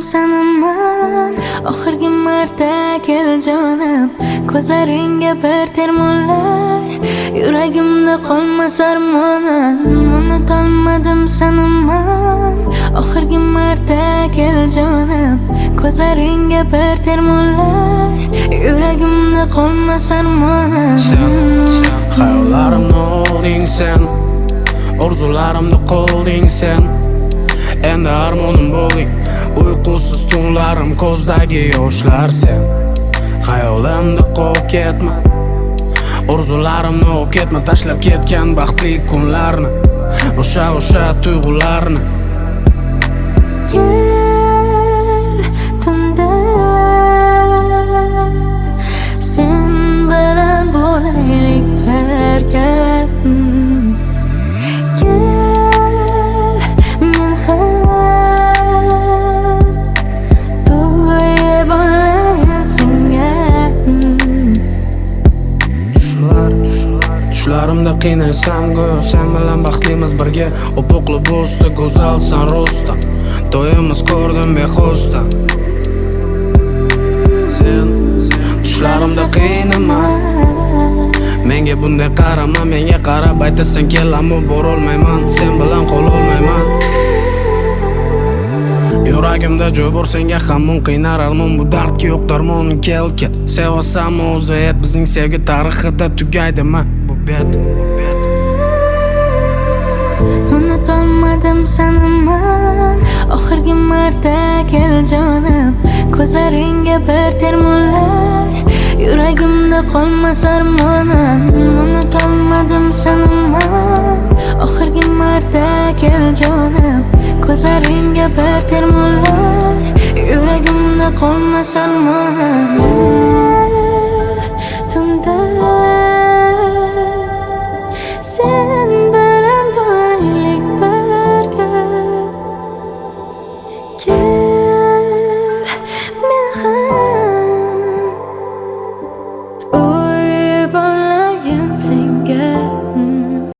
sanaman. Oxirgi marta kel jonim, ko'zlaringga bir termonlar. Yuragimda qolmas armonim, unutolmadim sanaman. Oxirgi marta kel jonim, ko'zlaringga bir termonlar. Yuragimda qolmas armonim. Sen hayollarimni olding sen, orzularimni qo'lding sen. Endi armonim bo'lding, uyqusiz tunlarim, ko'zdagi yoshlar sen. Hayolimni qo'yib ketma, orzularimni olib ketma, tashlab ketgan baxtli kunlarni, o'sha tuyg'ularni. Kel tunda sen bilan bo'laylik birga. Kel men ham to'yib olayin senga. Tushlarimda qiynaysan go'yo sen bilan baxtlimiz birga. Opuqli bo'zda go'zalsan ro'sta, to'yimiz ko'rdim bexosda. Sen tushlarimda qiynama, menga bunday qarama. Menga qarab aytasan kel, ammo borolmayman, sen bilan qololmayman. Yuragimda joy bor senga hamon qiynar armon, bu dardga yo'q darmon. Kel sevasanmi o'zi et, bizning sevgi tarixida tugaydimi bu bet. Unutolmadim sanaman. Oxirgi marta kel jonim, ko'zlaringga bir termonlar. Yuragimda qolmas armonim, unutolmadim sanaman. Oxirgi marta kel jonim, ko'zlaringga bir termonlar. Yuragimda qolmas armonim. Tunda sen bilan bo'laylik birga.